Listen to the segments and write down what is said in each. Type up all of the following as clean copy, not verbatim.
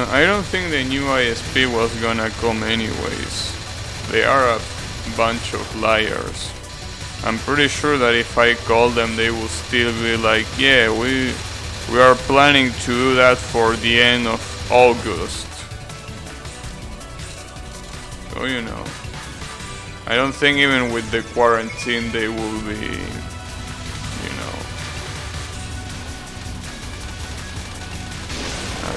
I don't think the new ISP was gonna come anyways. They are a bunch of liars. I'm pretty sure that if I call them, they will still be like, yeah, we are planning to do that for the end of August. So, you know, I don't think even with the quarantine they will be, you know,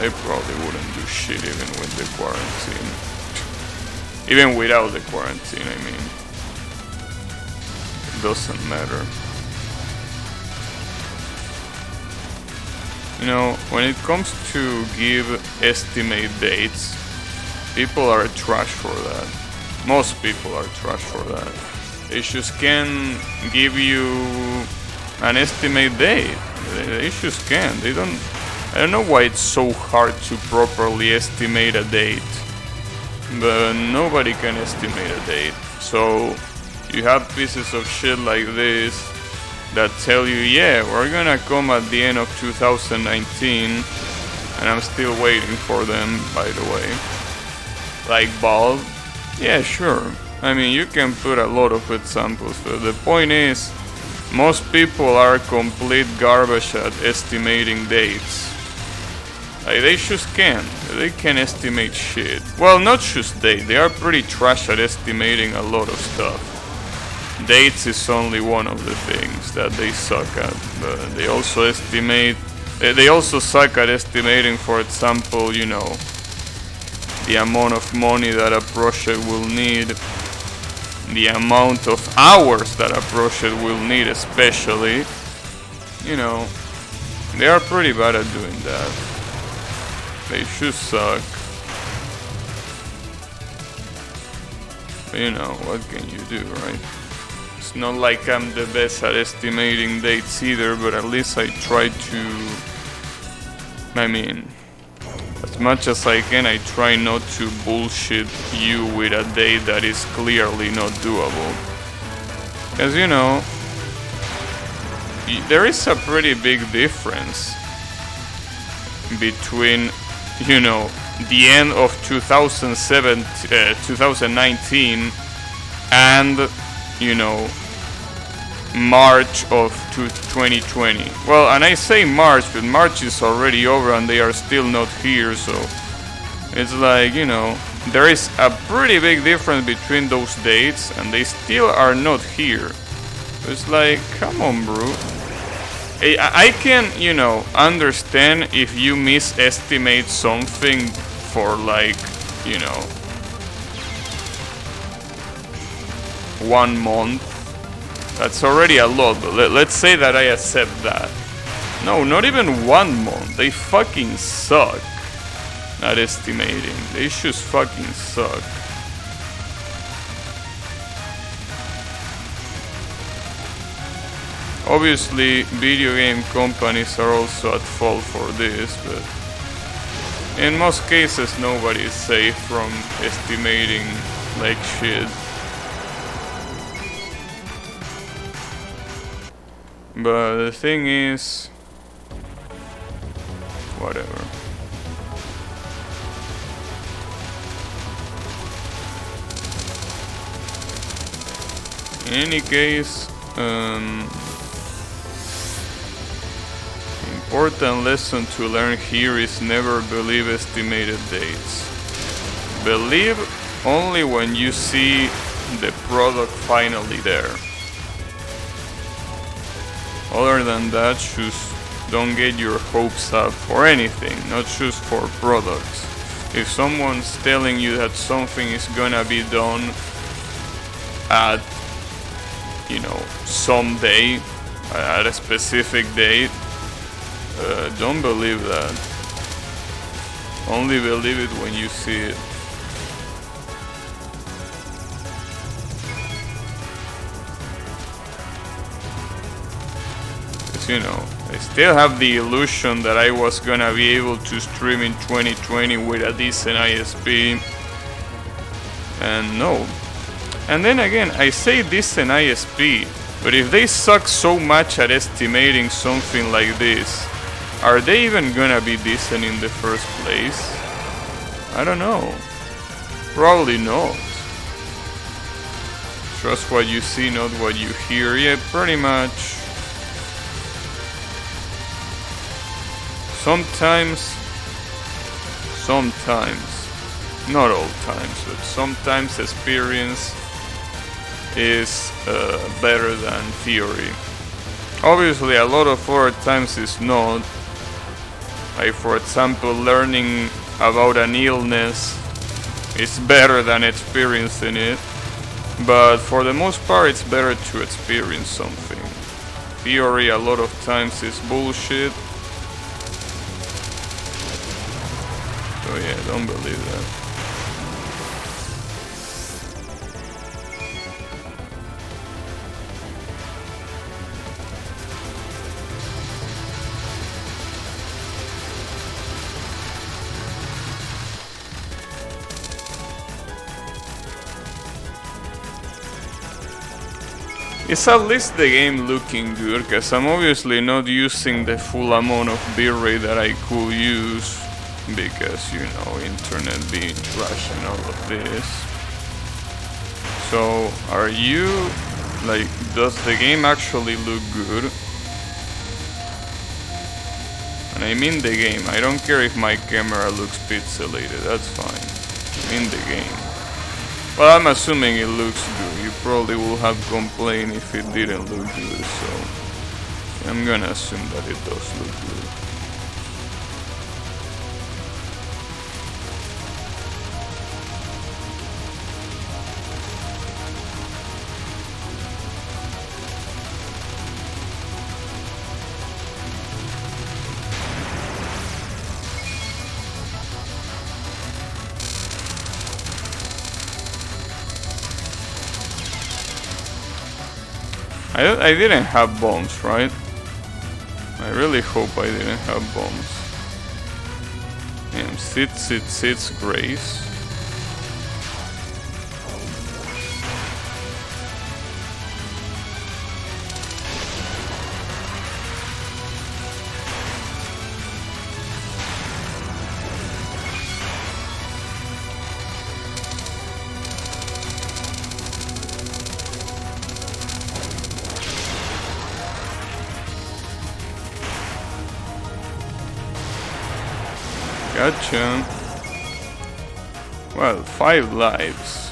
they probably wouldn't do shit even with the quarantine. Even without the quarantine, I mean. It doesn't matter. You know, when it comes to give estimate dates, people are trash for that. Most people are trash for that. They just can't give you an estimate date. They just can't. They don't. I don't know why it's so hard to properly estimate a date. But nobody can estimate a date. So you have pieces of shit like this that tell you, yeah, we're gonna come at the end of 2019, and I'm still waiting for them, by the way. Like Valve, yeah, sure. I mean, you can put a lot of examples, but the point is, most people are complete garbage at estimating dates. Like, they just can't. They can't estimate shit. Well, not just they are pretty trash at estimating a lot of stuff. Dates is only one of the things that they suck at, but they also estimate. They also suck at estimating, for example, you know, the amount of money that a project will need, the amount of hours that a project will need, especially. You know, they are pretty bad at doing that. They should suck. But, you know, what can you do, right? It's not like I'm the best at estimating dates either, but at least I try to... I mean, as much as I can, I try not to bullshit you with a date that is clearly not doable. Because, you know, there is a pretty big difference between, you know, the end of 2019 and, you know, March of 2020. Well, and I say March, but March is already over and they are still not here, so it's like, you know, there is a pretty big difference between those dates and they still are not here. It's like, come on, bro. I can, you know, understand if you misestimate something for, like, you know, 1 month. That's already a lot, but let's say that I accept that. No, not even 1 month. They fucking suck at estimating. They just fucking suck. Obviously, video game companies are also at fault for this, but in most cases nobody is safe from estimating like shit. But the thing is, whatever. In any case, important lesson to learn here is never believe estimated dates. Believe only when you see the product finally there. Other than that, just don't get your hopes up for anything, not just for products. If someone's telling you that something is gonna be done at, you know, some day, at a specific date, don't believe that. Only believe it when you see it. You know, I still have the illusion that I was gonna be able to stream in 2020 with a decent ISP, and no. And then again, I say decent ISP, but if they suck so much at estimating something like this, are they even gonna be decent in the first place? I don't know. Probably not. Trust what you see, not what you hear. Yeah, pretty much. Sometimes, not all times, but sometimes experience is better than theory. Obviously, a lot of other times is not. Like, for example, learning about an illness is better than experiencing it. But for the most part, it's better to experience something. Theory a lot of times is bullshit. So yeah, don't believe that. Is at least the game looking good? Because I'm obviously not using the full amount of bitrate that I could use. Because, you know, internet being trash and all of this. So, are you... like, does the game actually look good? And I mean the game. I don't care if my camera looks pixelated. That's fine. I mean the game. Well, I'm assuming it looks good. You probably will have complained if it didn't look good, so I'm gonna assume that it does look good. I didn't have bombs, right? I really hope I didn't have bombs. Damn, sits, Grace. Gotcha. Well, 5 lives.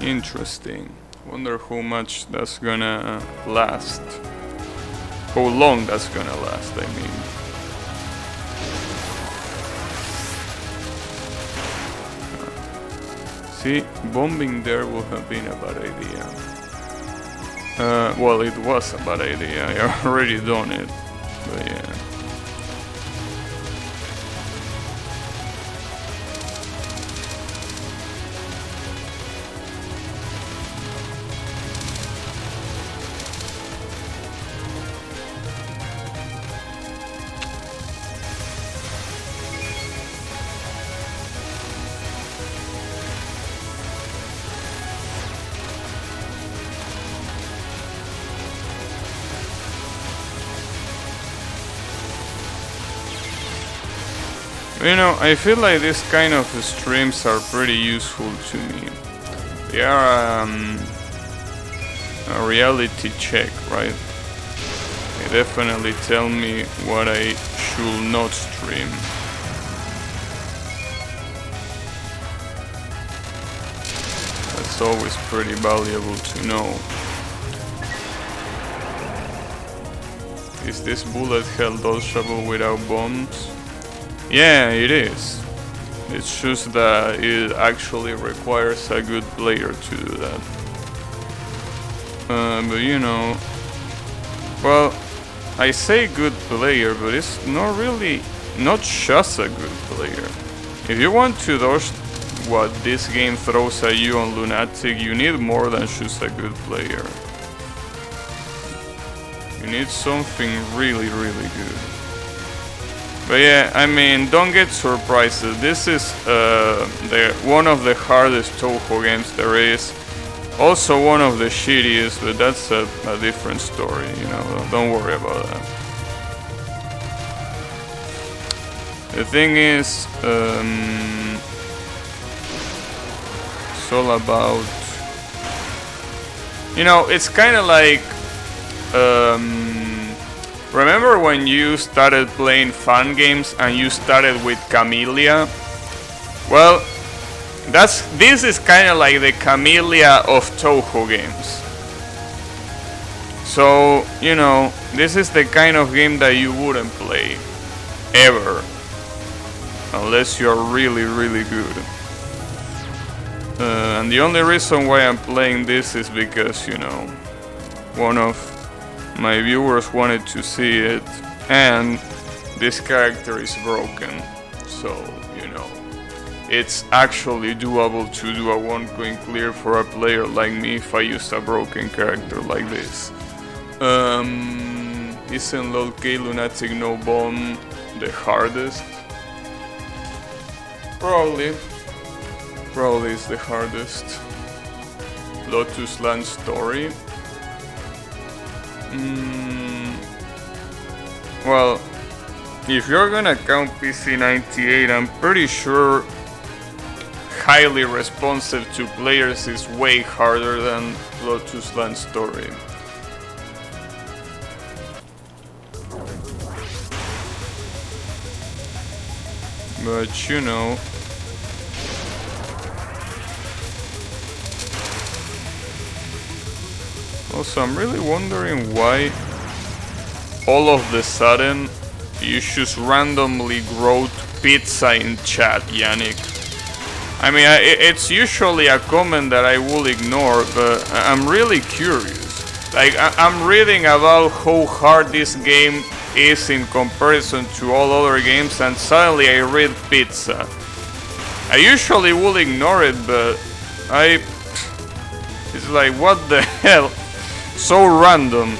Interesting. Wonder how much that's gonna last. How long that's gonna last, I mean. See, bombing there would have been a bad idea. Well, it was a bad idea. I already done it. But yeah. You know, I feel like this kind of streams are pretty useful to me. They are a reality check, right? They definitely tell me what I should not stream. That's always pretty valuable to know. Is this bullet hell dodgeable without bombs? Yeah, it is. It's just that it actually requires a good player to do that. But you know, well, I say good player, but it's not really, not just a good player. If you want to dodge what this game throws at you on Lunatic, you need more than just a good player. You need something really, really good. But yeah, I mean, don't get surprised. This is one of the hardest Touhou games there is. Also one of the shittiest, but that's a different story, you know, don't worry about that. The thing is, it's all about, you know, it's kind of like, remember when you started playing fun games and you started with Camellia? Well, this is kind of like the Camellia of Touhou games. So, you know, this is the kind of game that you wouldn't play ever unless you're really, really good. And the only reason why I'm playing this is because, you know, one of my viewers wanted to see it, and this character is broken. So, you know, it's actually doable to do a one-coin clear for a player like me if I use a broken character like this. Isn't LOL-K Lunatic No Bomb the hardest? Probably is the hardest. Lotus Land Story. Well, if you're gonna count PC98, I'm pretty sure highly responsive to players is way harder than Lotus Land Story. But you know, also I'm really wondering why all of the sudden you just randomly wrote pizza in chat, Yannick. I mean, it's usually a comment that I will ignore, but I'm really curious. Like, I'm reading about how hard this game is in comparison to all other games, and suddenly I read pizza. I usually will ignore it, but it's like, what the hell? So random.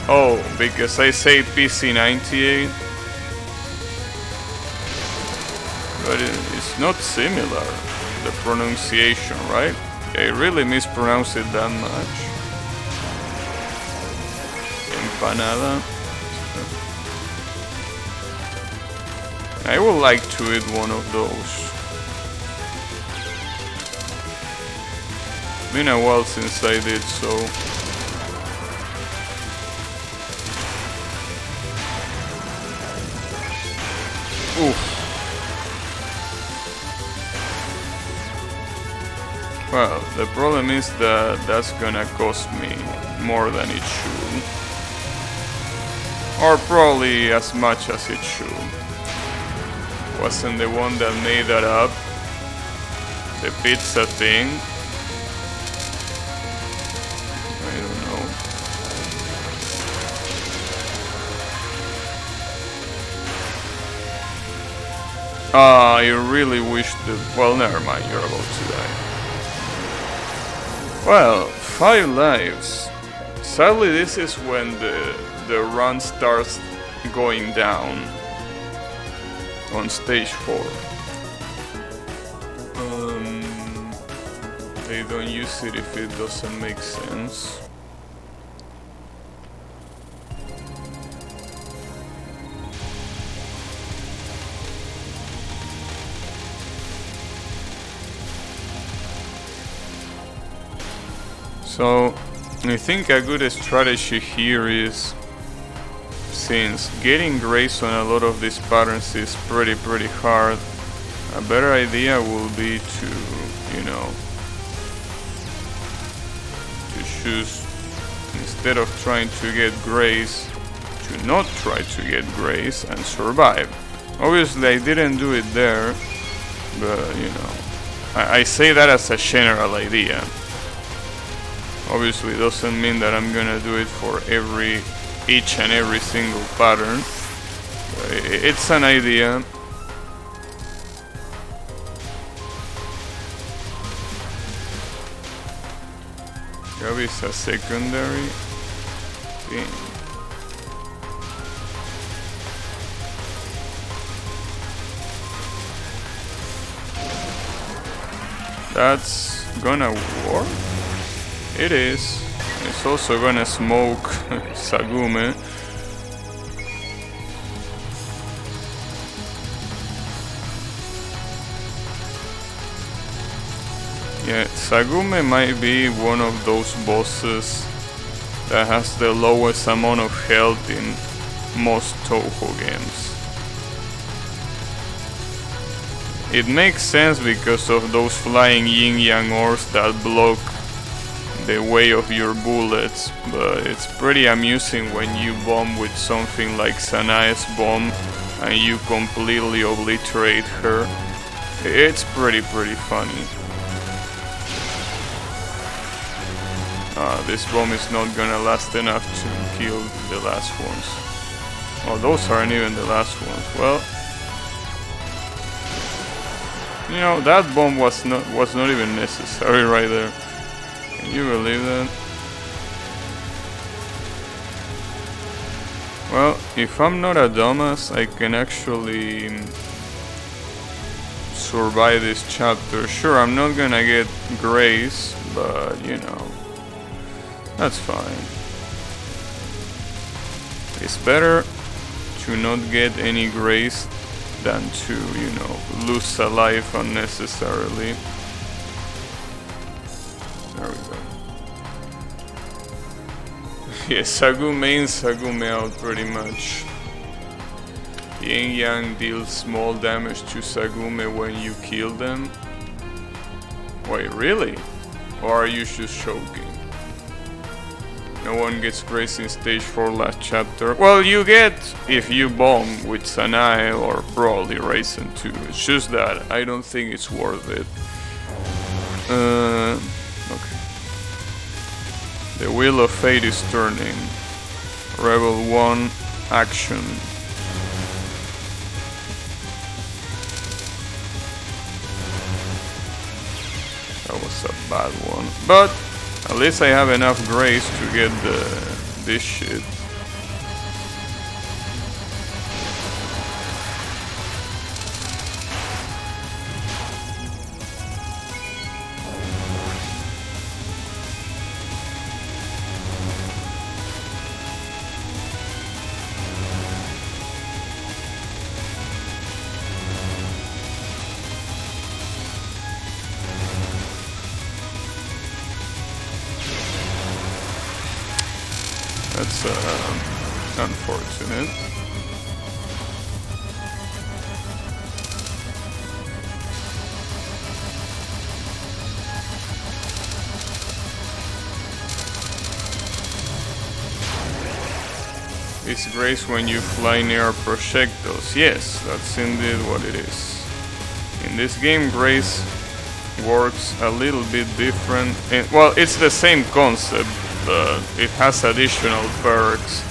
Oh, because I say PC98? But it's not similar, the pronunciation, right? I really mispronounce it that much. Empanada. I would like to eat one of those. Been a while since I did so. Oof. Well, the problem is that that's gonna cost me more than it should. Or probably as much as it should. Wasn't the one that made that up? The pizza thing? I don't know. I really wish that... Well, never mind, you're about to die. Well, 5 lives. Sadly, this is when the run starts going down on stage 4. They don't use it if it doesn't make sense. So, I think a good strategy here is, since getting grace on a lot of these patterns is pretty hard, a better idea will be to, you know, to choose, instead of trying to get grace, to not try to get grace and survive. Obviously I didn't do it there, but you know, I say that as a general idea. Obviously it doesn't mean that I'm gonna do it for each and every single pattern. It's an idea. Gabby is a secondary thing. That's gonna work? It is. It's also gonna smoke Sagume. Yeah, Sagume might be one of those bosses that has the lowest amount of health in most Touhou games. It makes sense because of those flying yin-yang ores that block the way of your bullets, but it's pretty amusing when you bomb with something like Sanae's bomb and you completely obliterate her. It's pretty funny. This bomb is not gonna last enough to kill the last ones. Oh, those aren't even the last ones. Well, you know, that bomb was not even necessary right there. Can you believe that? Well, if I'm not a dumbass, I can actually survive this chapter. Sure, I'm not gonna get grace, but you know, that's fine. It's better to not get any grace than to, you know, lose a life unnecessarily. There we go. Yeah, Sagume in, Sagume out pretty much. Yin Yang deals small damage to Sagume when you kill them. Wait, really? Or are you just joking? No one gets grace in stage 4 last chapter. Well, you get if you bomb with Sanae or probably Raisin too. It's just that I don't think it's worth it. Okay. The Wheel of Fate is turning. Rebel 1, action. That was a bad one. But at least I have enough grace to get this shit. That's unfortunate. Is grace when you fly near projectiles? Yes, that's indeed what it is. In this game, grace works a little bit different. Well, it's the same concept, but it has additional perks.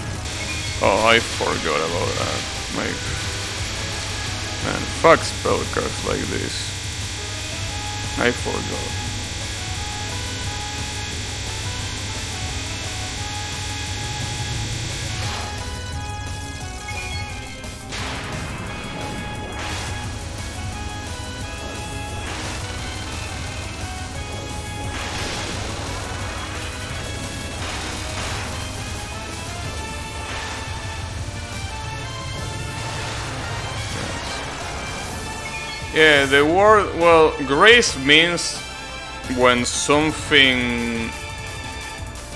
Oh, I forgot about that. Man, fuck spell cards like this. I forgot. Yeah, the word, well, grace means when something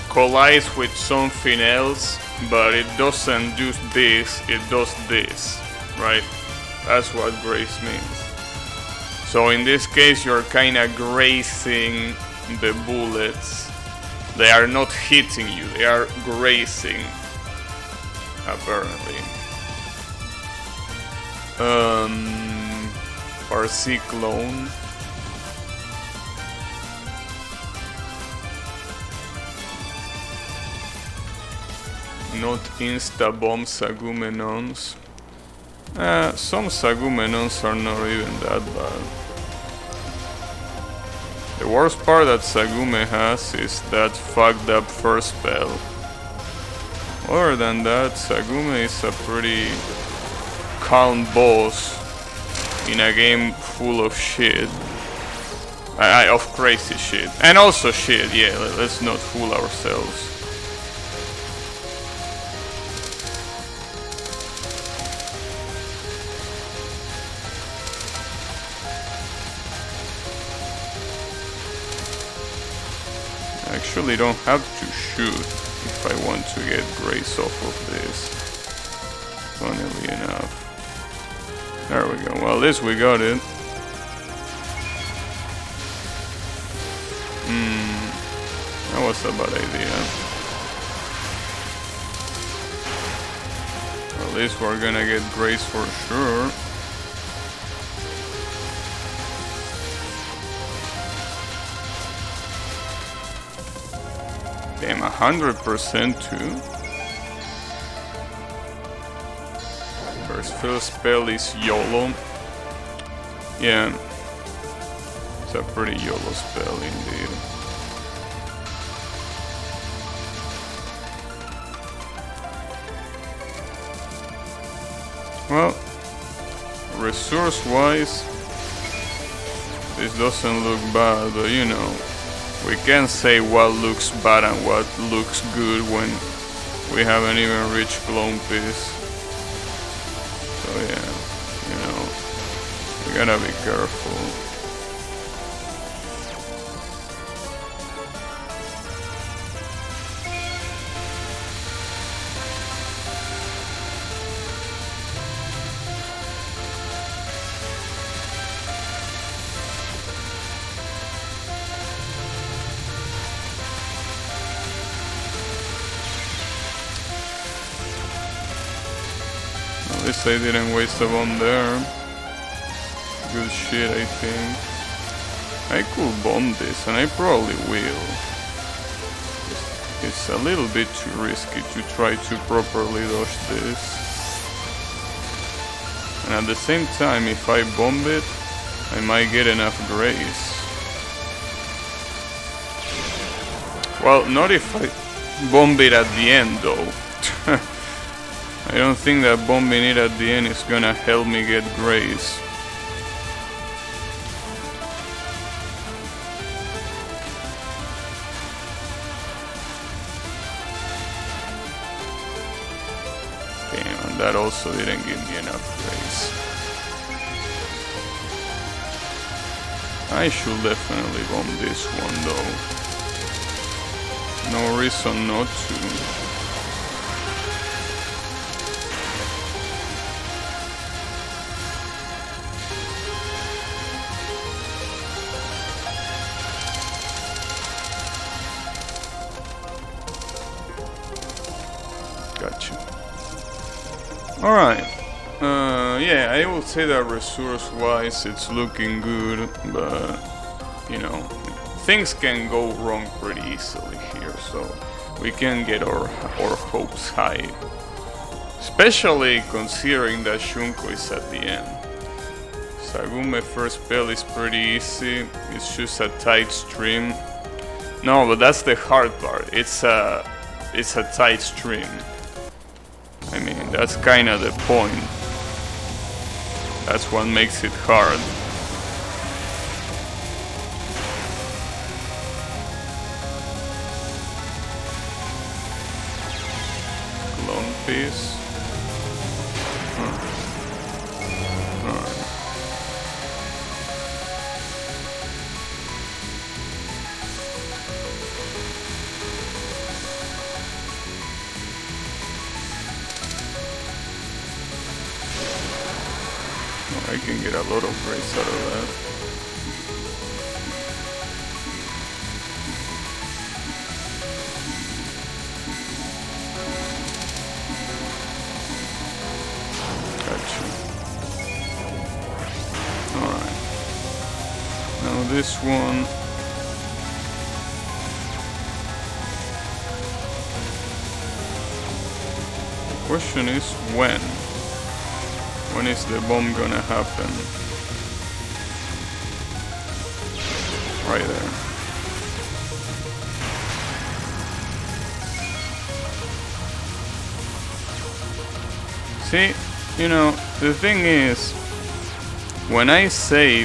collides with something else, but it doesn't do this, it does this, right? That's what grace means. So in this case, you're kind of grazing the bullets. They are not hitting you, they are grazing, apparently. Cyclone. Not insta-bomb Sagumenons. Some Sagumenons are not even that bad. The worst part that Sagume has is that fucked up first spell. Other than that, Sagume is a pretty calm boss in a game full of shit. Of crazy shit. And also shit, yeah, let's not fool ourselves. I actually don't have to shoot if I want to get grace off of this. Funnily enough. There we go. Well, at least we got it. That was a bad idea. Well, at least we're gonna get grace for sure. Damn, 100% too. First spell is YOLO. Yeah, it's a pretty YOLO spell indeed. Well, resource-wise, this doesn't look bad, but you know, we can't say what looks bad and what looks good when we haven't even reached clone piece. So yeah, you know, we gotta be careful. At least I didn't waste a bomb there. Good shit, I think. I could bomb this, and I probably will. It's a little bit too risky to try to properly dodge this. And at the same time, if I bomb it, I might get enough grace. Well, not if I bomb it at the end, though. I don't think that bombing it at the end is gonna help me get grace. Damn, and that also didn't give me enough grace. I should definitely bomb this one though. No reason not to. Gotcha. Alright. Yeah, I will say that resource-wise it's looking good, but, you know, things can go wrong pretty easily here, so we can get our hopes high. Especially considering that Shunko is at the end. Sagume first spell is pretty easy, it's just a tight stream. No, but that's the hard part, it's a tight stream. I mean, that's kinda the point. That's what makes it hard. Clone piece. Alright. I can get a lot of grace out of that. Gotcha. Alright. Now this one. The question is when? When is the bomb gonna happen? Right there. See, you know, the thing is, when I say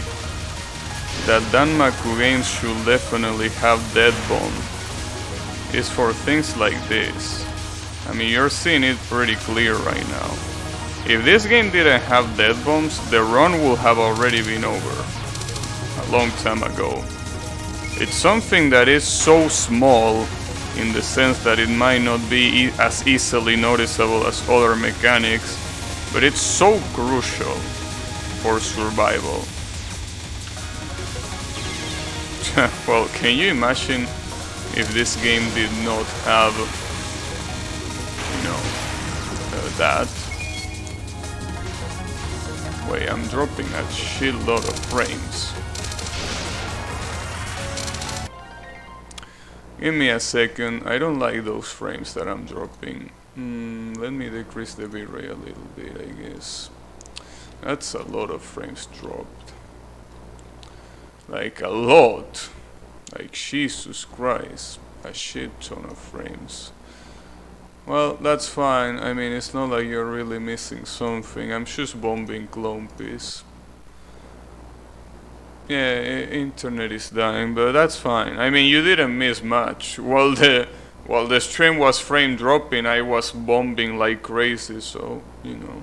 that Danmaku games should definitely have dead bomb, it's for things like this. I mean, you're seeing it pretty clear right now. If this game didn't have dead bombs, the run would have already been over a long time ago. It's something that is so small in the sense that it might not be as easily noticeable as other mechanics, but it's so crucial for survival. Well, can you imagine if this game did not have, you know, that? Wait, I'm dropping a shitload of frames. Give me a second, I don't like those frames that I'm dropping. Let me decrease the bitrate a little bit, I guess. That's a lot of frames dropped. Like a lot. Like Jesus Christ. A shit ton of frames. Well, that's fine. I mean, it's not like you're really missing something. I'm just bombing clone piece. Yeah, internet is dying, but that's fine. I mean, you didn't miss much. While the stream was frame dropping, I was bombing like crazy, so, you know.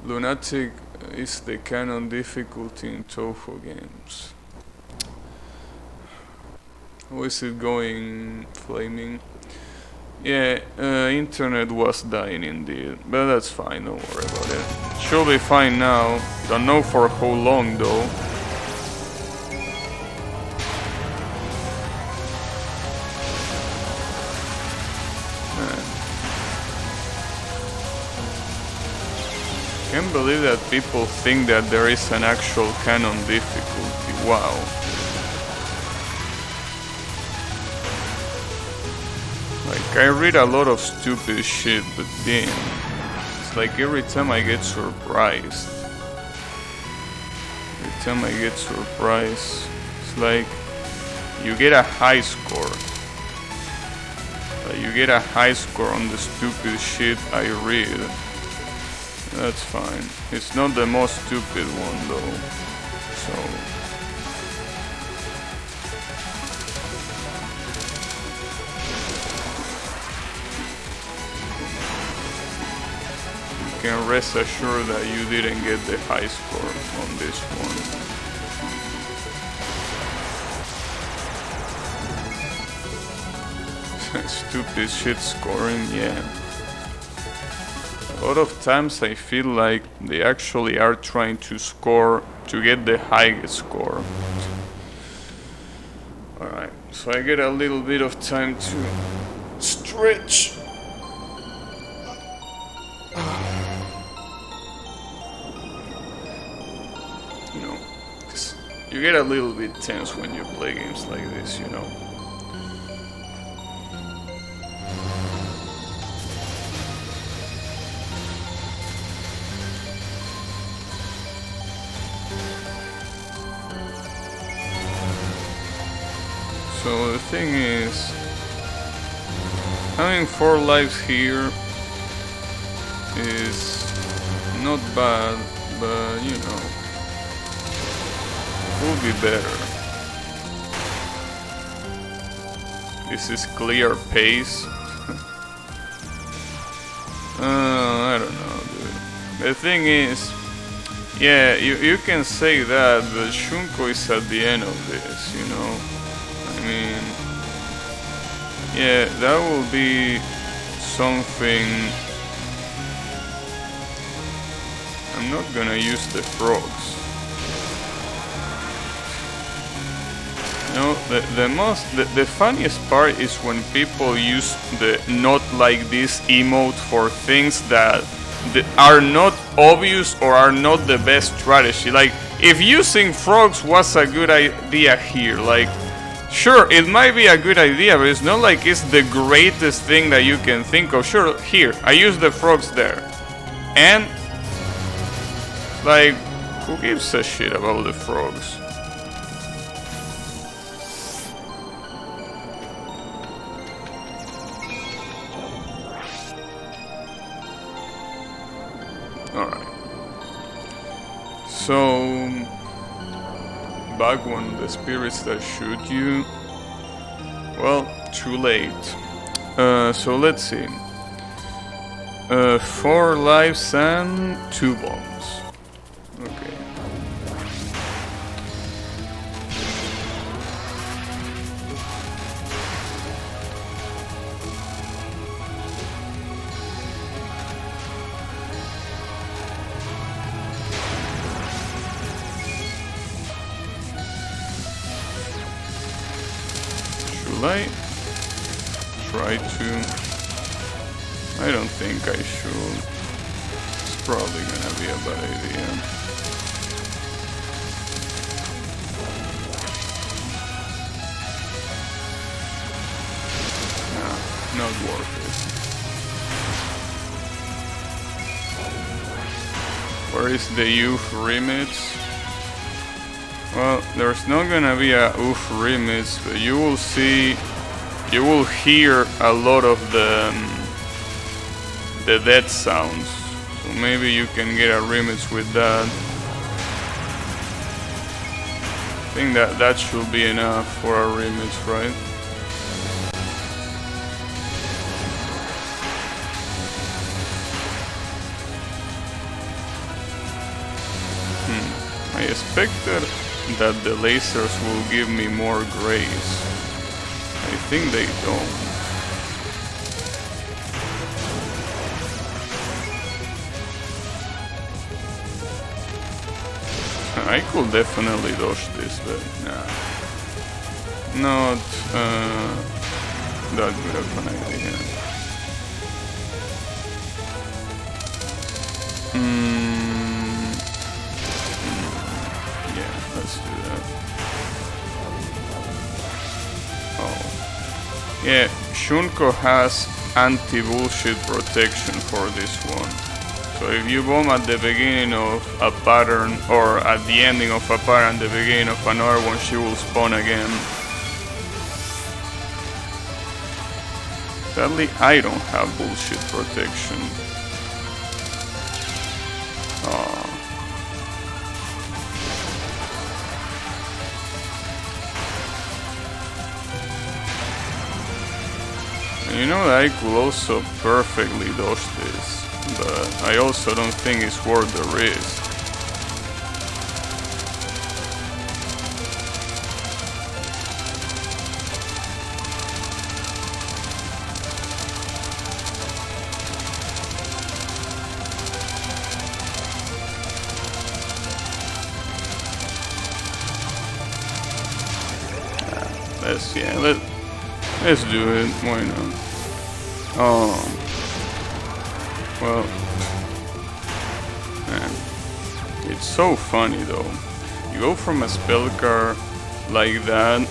Lunatic is the canon difficulty in Touhou games. How is it going, Flaming? Yeah, internet was dying indeed, but that's fine, don't worry about it. Should be fine now, don't know for how long though. Can't believe that people think that there is an actual canon difficulty. Wow. Like, I read a lot of stupid shit, but damn, it's like every time I get surprised. Every time I get surprised, it's like you get a high score. Like, you get a high score on the stupid shit I read. That's fine. It's not the most stupid one though. So you can rest assured that you didn't get the high score on this one. Stupid shit scoring, yeah. A lot of times I feel like they actually are trying to score to get the highest score. Alright, so I get a little bit of time to stretch. You know, 'cause you get a little bit tense when you play games like this, you know. So the thing is, having 4 lives here is not bad, but you know, it will be better. This is clear pace. I don't know, dude. The thing is, yeah, you can say that, but Shunko is at the end of this, you know. I mean, yeah, that will be something. I'm not gonna use the frogs. You know, the funniest part is when people use the not like this emote for things that are not obvious or are not the best strategy. Like, if using frogs was a good idea here, like, sure, it might be a good idea, but it's not like it's the greatest thing that you can think of. Sure, here, I use the frogs there. And, like, who gives a shit about the frogs? Alright. So, back when the spirits that shoot you, well, too late. So let's see. 4 lives and 2 bombs. Okay. Should I try to? I don't think I should. It's probably gonna be a bad idea. No, not worth it. Where is the youth remix? Well, there's not gonna be a oof remix, but you will see, you will hear a lot of the dead sounds. So maybe you can get a remix with that. I think that should be enough for a remix, right? I expected that the lasers will give me more grace. I think they don't. I could definitely dodge this, but nah. Not that good of an idea. Yeah, let's do that. Oh. Yeah, Shunko has anti-bullshit protection for this one. So if you bomb at the beginning of a pattern, or at the ending of a pattern, the beginning of another one, she will spawn again. Sadly, I don't have bullshit protection. Oh. And you know that I could also perfectly dodge this, but I also don't think it's worth the risk. Let's do it. Why not? Well, man, it's so funny though. You go from a spell card like that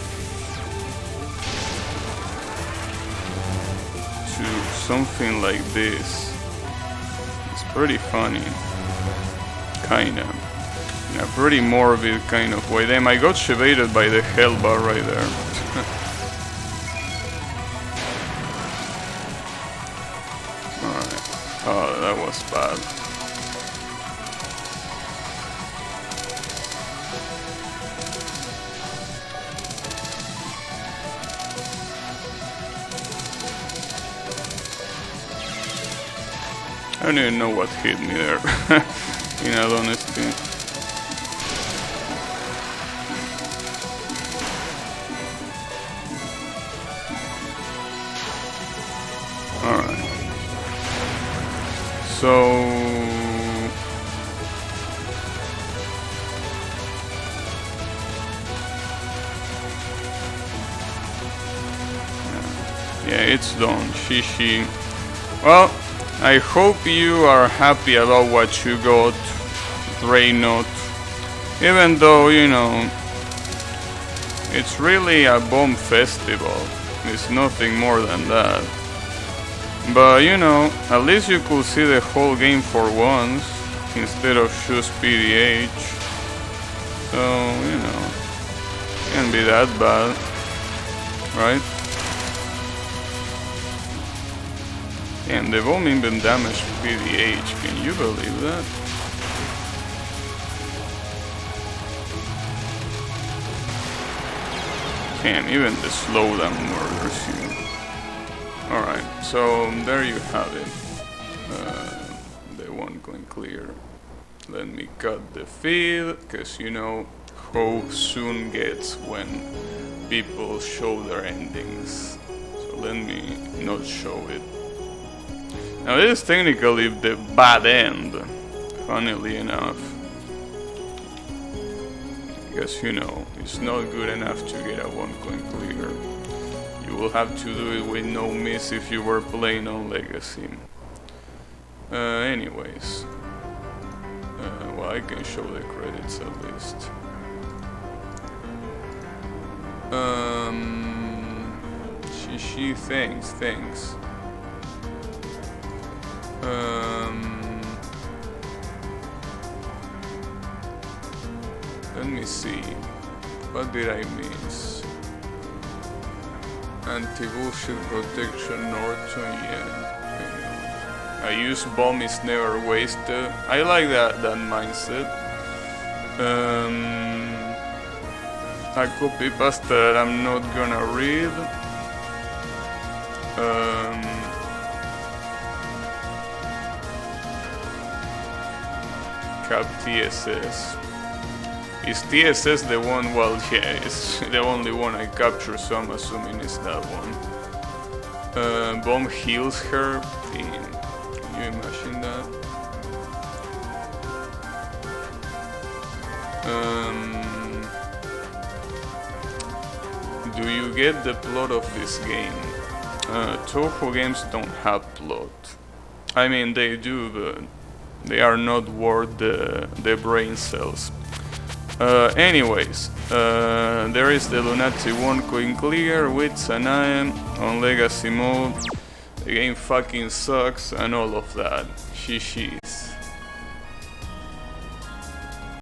to something like this. It's pretty funny, kinda, in a pretty morbid kind of way. Damn, I got chevated by the hell bar right there. Oh, that was bad. I don't even know what hit me there, in all honesty. Alright. So yeah, it's done. Shishi. Well, I hope you are happy about what you got, Draynot. Even though, you know, it's really a bomb festival. It's nothing more than that. But you know, at least you could see the whole game for once, instead of choose PDH. So, you know, can't be that bad, right? And the bomb even damaged PDH, can you believe that? Can't even the slowdown murders you. Alright, so there you have it. The one going clear. Let me cut the feed, because you know how soon gets when people show their endings. So let me not show it. Now this is technically the bad end, funnily enough. Because you know, it's not good enough to get a one coin clear. will have to do it with no miss if you were playing on Legacy. Anyways. Well, I can show the credits at least. She thanks. Let me see. What did I miss? Anti-bullshit protection Norton, yeah. I use bomb is never wasted. I like that mindset. A copy pasta that I'm not gonna read. Cap TSS. Is TSS the one? Well, yeah, it's the only one I capture, so I'm assuming it's that one. Bomb heals her. Damn. Can you imagine that? Do you get the plot of this game? Touhou games don't have plot. I mean, they do, but they are not worth the brain cells. Anyways, there is the Lunatic 1cc clear with Sanae on Legacy mode. The game fucking sucks and all of that. She's.